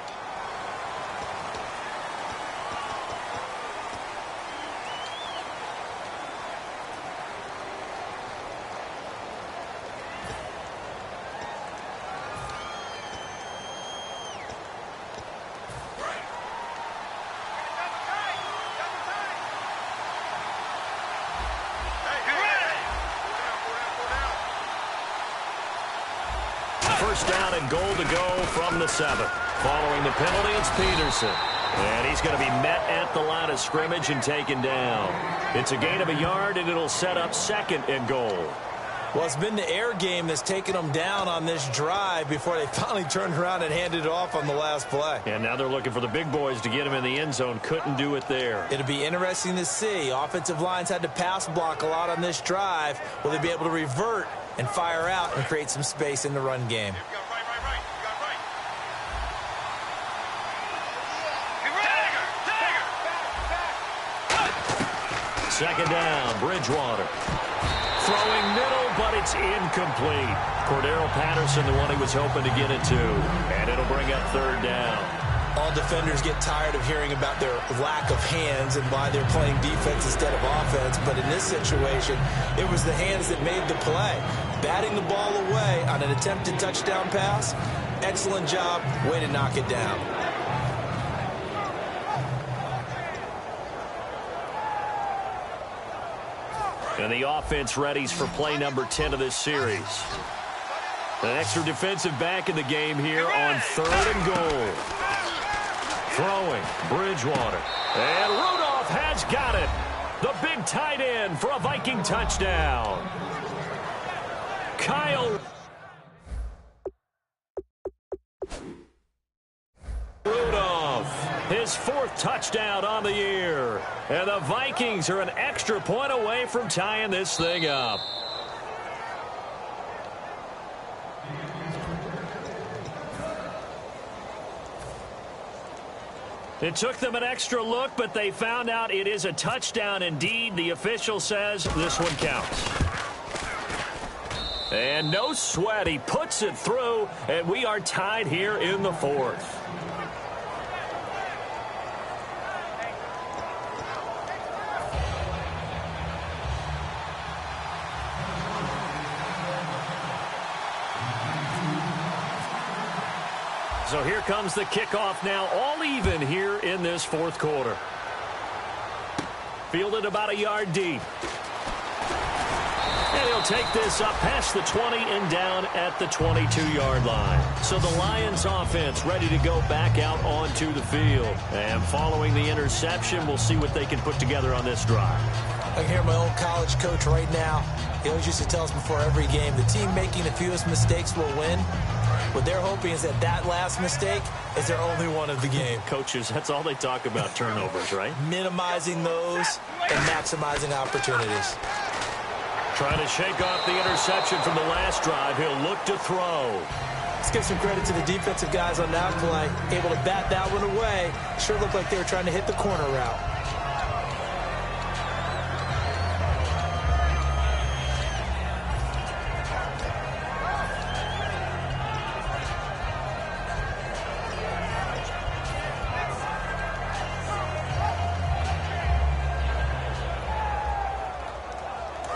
First down and goal to go from the 7. Following the penalty, it's Peterson. And he's going to be met at the line of scrimmage and taken down. It's a gain of a yard, and it'll set up 2nd and goal. Well, it's been the air game that's taken them down on this drive before they finally turned around and handed it off on the last play. And now they're looking for the big boys to get him in the end zone. Couldn't do it there. It'll be interesting to see. Offensive lines had to pass block a lot on this drive. Will they be able to revert and fire out and create some space in the run game? Second down, Bridgewater. Throwing middle, but it's incomplete. Cordero Patterson, the one he was hoping to get it to. And it'll bring up 3rd down. All defenders get tired of hearing about their lack of hands and why they're playing defense instead of offense. But in this situation, it was the hands that made the play. Batting the ball away on an attempted touchdown pass, excellent job. Way to knock it down. And the offense readies for play number 10 of this series. An extra defensive back in the game here on 3rd and goal. Throwing, Bridgewater. And Rudolph has got it. The big tight end for a Viking touchdown. Kyle Rudolph, his his 4th touchdown on the year. And the Vikings are an extra point away from tying this thing up. It took them an extra look, but they found out it is a touchdown indeed. The official says this one counts. And no sweat. He puts it through, and we are tied here in the 4th. So here comes the kickoff now, all even here in this 4th quarter. Fielded about a yard deep. And he'll take this up past the 20 and down at the 22-yard line. So the Lions offense ready to go back out onto the field. And following the interception, we'll see what they can put together on this drive. I can hear my own college coach right now. He always used to tell us before every game, the team making the fewest mistakes will win. What they're hoping is that last mistake is their only one of the game. Coaches, that's all they talk about, turnovers, right? Minimizing those and maximizing opportunities. Trying to shake off the interception from the last drive. He'll look to throw. Let's give some credit to the defensive guys on that play. Able to bat that one away. Sure looked like they were trying to hit the corner route.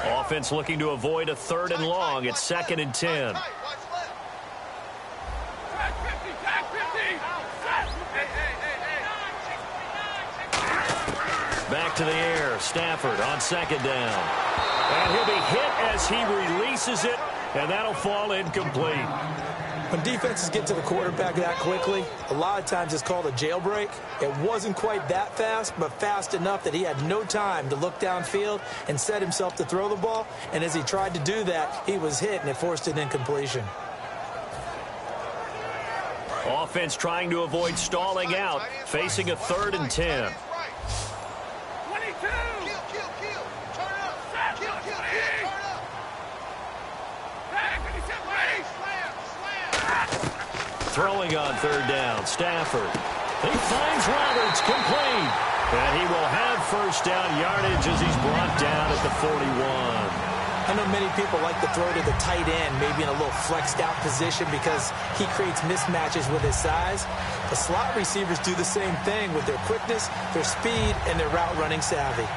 Offense looking to avoid a 3rd and long. It's 2nd and 10. Back to the air. Stafford on 2nd down. And he'll be hit as he releases it, and that'll fall incomplete. When defenses get to the quarterback that quickly, a lot of times it's called a jailbreak. It wasn't quite that fast, but fast enough that he had no time to look downfield and set himself to throw the ball. And as he tried to do that, he was hit, and it forced an incompletion. Offense trying to avoid stalling out, facing a 3rd and 10. Throwing on 3rd down, Stafford. He finds Roberts, complete. And he will have 1st down yardage as he's brought down at the 41. I know many people like to throw to the tight end, maybe in a little flexed out position because he creates mismatches with his size. The slot receivers do the same thing with their quickness, their speed, and their route running savvy.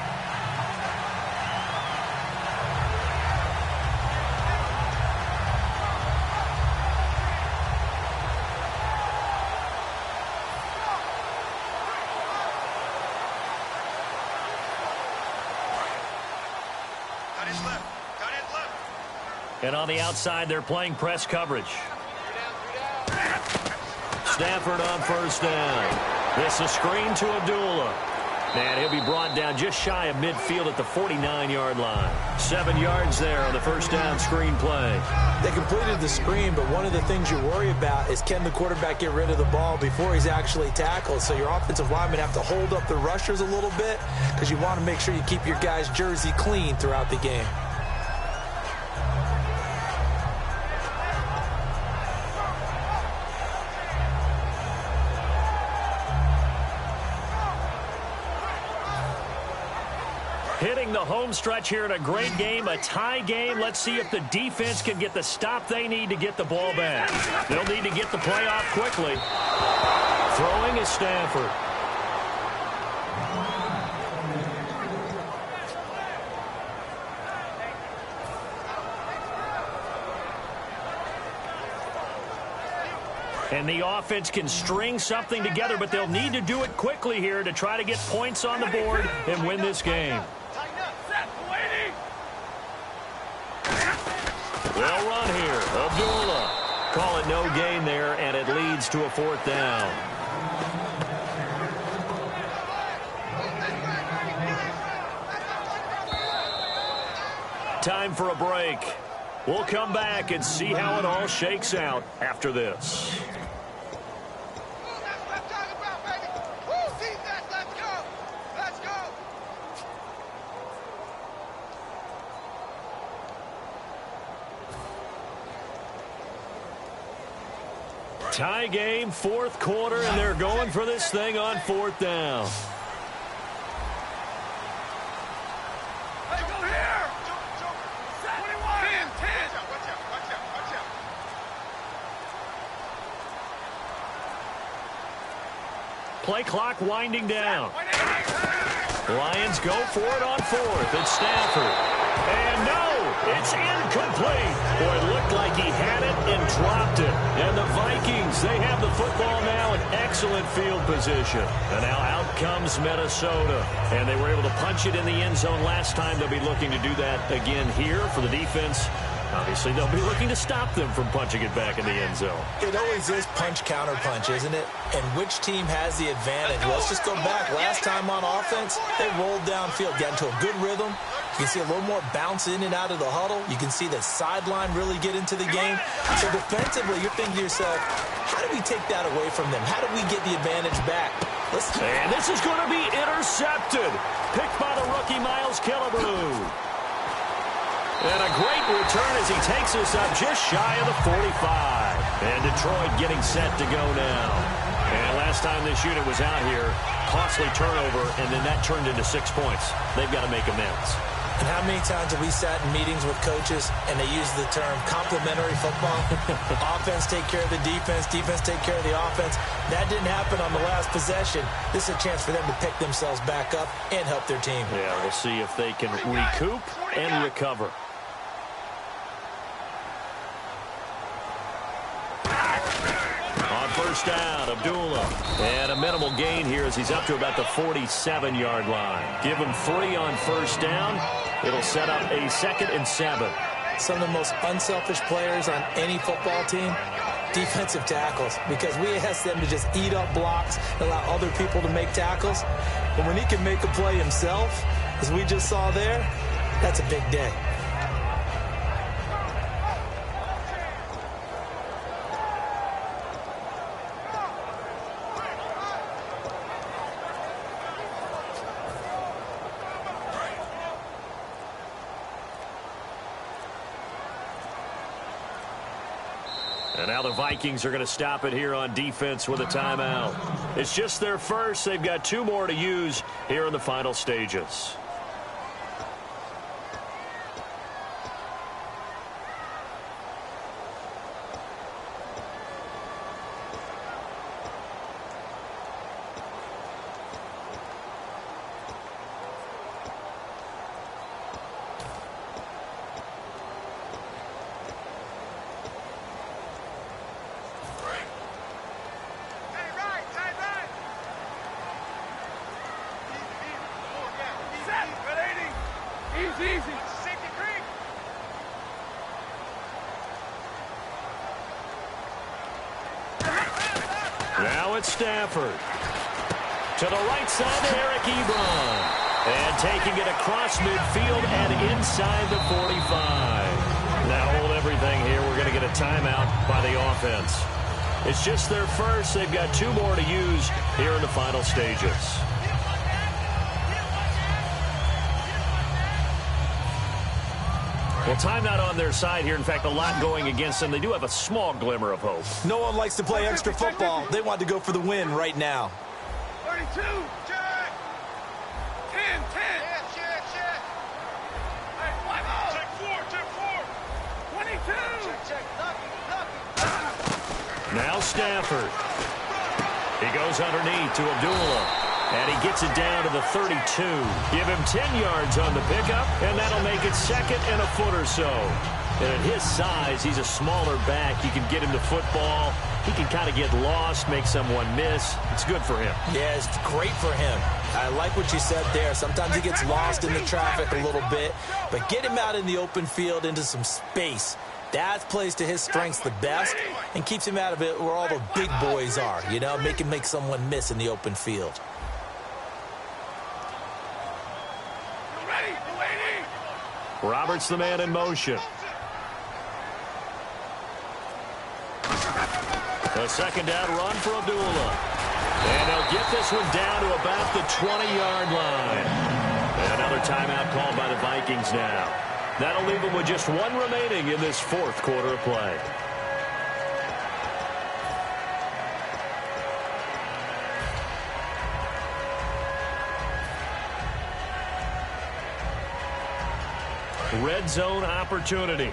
And on the outside, they're playing press coverage. Stafford on 1st down. This is a screen to Abdullah. And he'll be brought down just shy of midfield at the 49-yard line. 7 yards there on the 1st down screen play. They completed the screen, but one of the things you worry about is can the quarterback get rid of the ball before he's actually tackled. So your offensive linemen have to hold up the rushers a little bit because you want to make sure you keep your guys' jersey clean throughout the game. Hitting the home stretch here in a great game, a tie game. Let's see if the defense can get the stop they need to get the ball back. They'll need to get the play off quickly. Throwing is Stafford. And the offense can string something together, but they'll need to do it quickly here to try to get points on the board and win this game. Well run here. Abdullah. Call it no gain there, and it leads to a 4th down. Time for a break. We'll come back and see how it all shakes out after this. That's what I'm talking about, baby. Woo, Tie game, fourth quarter, and they're going for this thing on fourth down. Hey, go here! 21! 10! Watch out. Play clock winding down. Lions go for it on fourth. It's Stafford. And no, it's incomplete. Boy, it looked like he had it and dropped it. And the Vikings, they have the football now in excellent field position. And now out comes Minnesota. And they were able to punch it in the end zone last time. They'll be looking to do that again here for the defense. Obviously, they'll be looking to stop them from punching it back in the end zone. It always is punch-counter-punch, isn't it? And which team has the advantage? Let's just go back. Last time on offense, they rolled downfield, got into a good rhythm. You can see a little more bounce in and out of the huddle. You can see the sideline really get into the game. So defensively, you're thinking to yourself, how do we take that away from them? How do we get the advantage back? And this is going to be intercepted. Picked by the rookie, Miles Killebrew. And a great return as he takes us up just shy of the 45. And Detroit getting set to go now. And last time this unit was out here, costly turnover, and then that turned into 6 points. They've got to make amends. And how many times have we sat in meetings with coaches and they use the term complementary football? Offense take care of the defense, defense take care of the offense. That didn't happen on the last possession. This is a chance for them to pick themselves back up and help their team. Yeah, we'll see if they can recoup and recover. On first down, Abdullah. And a minimal gain here as he's up to about the 47-yard line. Give him 3 on first down. It'll set up a 2nd and 7. Some of the most unselfish players on any football team, defensive tackles, because we ask them to just eat up blocks, allow other people to make tackles. But when he can make a play himself, as we just saw there, that's a big day. And now the Vikings are going to stop it here on defense with a timeout. It's just their first. They've got 2 more to use here in the final stages. Now it's Stafford. To the right side to Eric Ebron. And taking it across midfield and inside the 45. Now hold everything here. We're going to get a timeout by the offense. It's just their first. They've got 2 more to use here in the final stages. Well, timeout on their side here. In fact, a lot going against them. They do have a small glimmer of hope. No one likes to play extra football. They want to go for the win right now. 32, check. 10, 10. Check. Hey, 5-0. Check 4. 22. Check. Nothing. Now Stafford. He goes underneath to Abdullah. And he gets it down to the 32. Give him 10 yards on the pickup, and that'll make it 2nd and a foot or so. And at his size, he's a smaller back. You can get him the football. He can kind of get lost, make someone miss. It's good for him. Yeah, it's great for him. I like what you said there. Sometimes he gets lost in the traffic a little bit, but get him out in the open field into some space. That plays to his strengths the best and keeps him out of it where all the big boys are, you know, make him make someone miss in the open field. Roberts the man in motion. A 2nd down run for Abdullah. And they'll get this one down to about the 20-yard line. And another timeout called by the Vikings now. That'll leave them with just 1 remaining in this 4th quarter of play. red zone opportunity.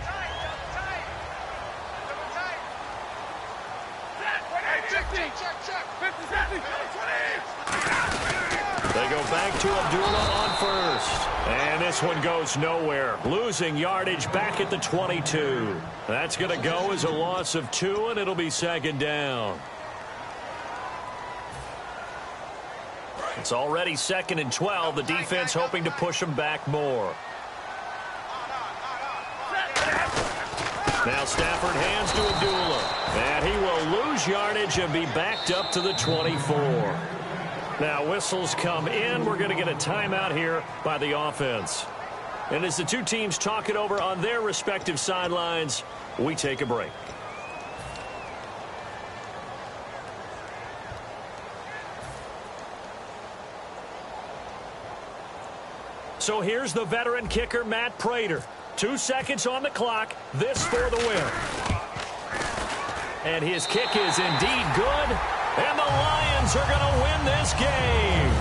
They go back to Abdullah on first. And this one goes nowhere. Losing yardage back at the 22. That's going to go as a loss of 2, and it'll be second down. It's already 2nd and 12. The defense hoping to push them back more. Now Stafford hands to Abdullah. And he will lose yardage and be backed up to the 24. Now whistles come in. We're going to get a timeout here by the offense. And as the two teams talk it over on their respective sidelines, we take a break. So here's the veteran kicker, Matt Prater. 2 seconds on the clock. This for the win. And his kick is indeed good. And the Lions are going to win this game.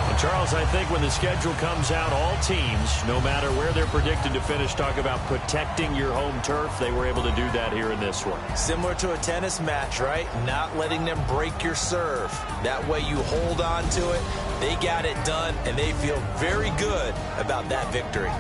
And Charles, I think when the schedule comes out, all teams, no matter where they're predicted to finish, talk about protecting your home turf. They were able to do that here in this one. Similar to a tennis match, right? Not letting them break your serve. That way you hold on to it. They got it done, and they feel very good about that victory.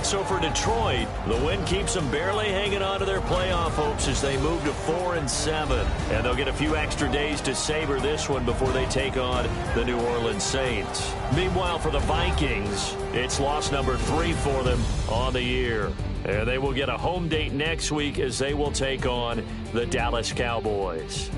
So for Detroit, the win keeps them barely hanging on to their playoff hopes as they move to 4-7. And they'll get a few extra days to savor this one before they take on the New Orleans Saints. Meanwhile, for the Vikings, it's loss number 3 for them on the year. And they will get a home date next week as they will take on the Dallas Cowboys.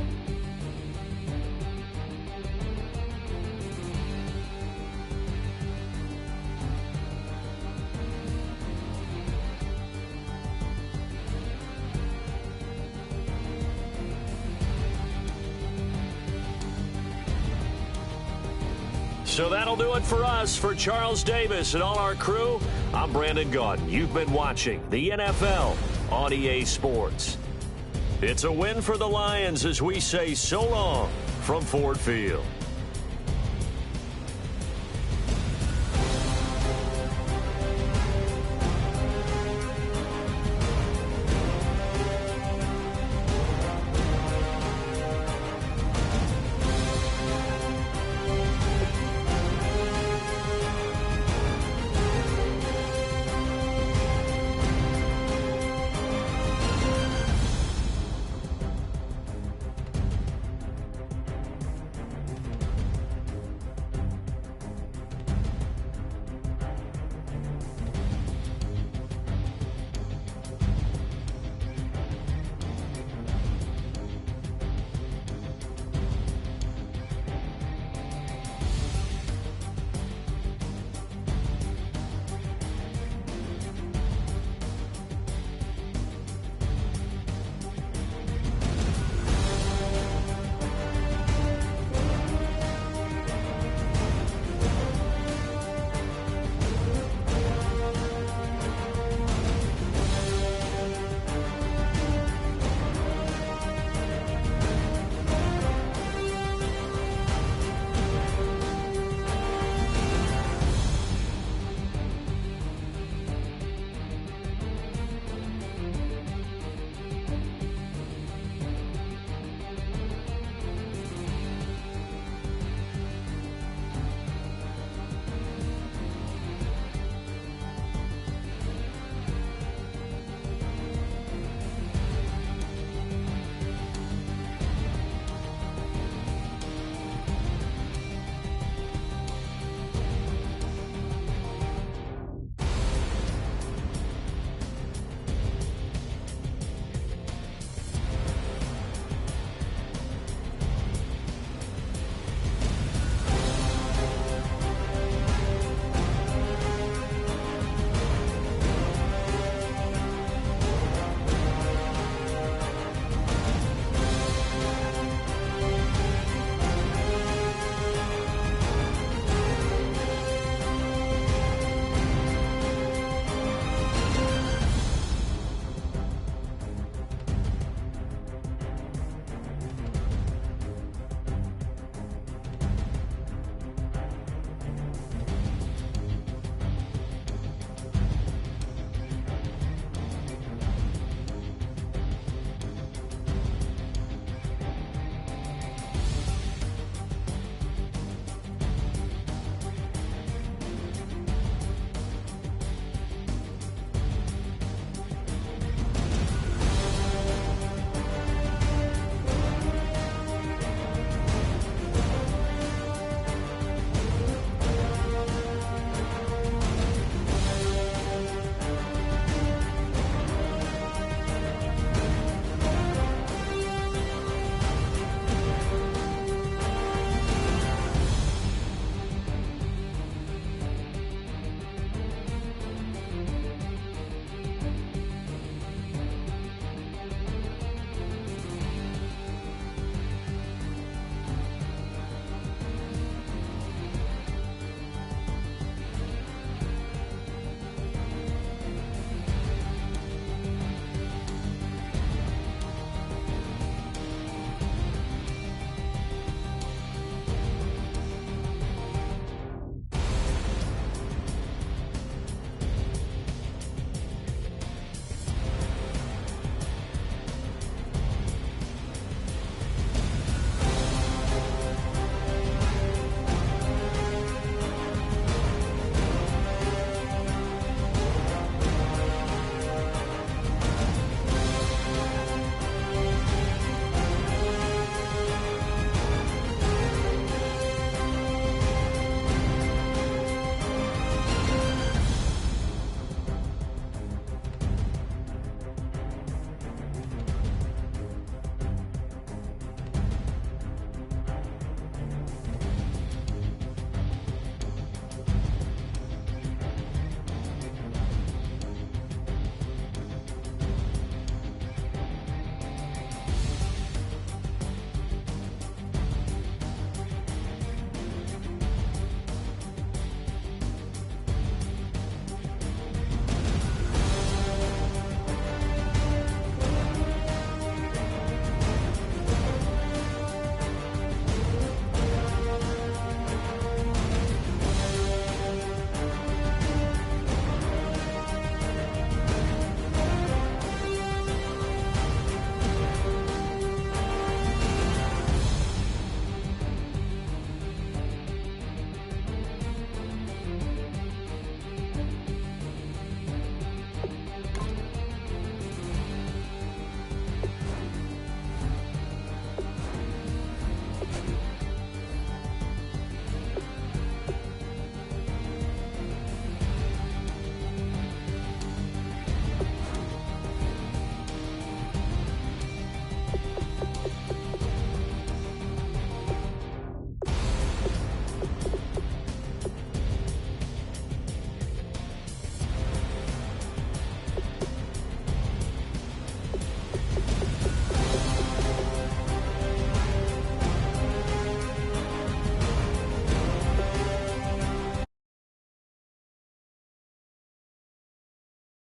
So that'll do it for us. For Charles Davis and all our crew, I'm Brandon Gaudin. You've been watching the NFL on EA Sports. It's a win for the Lions as we say so long from Ford Field.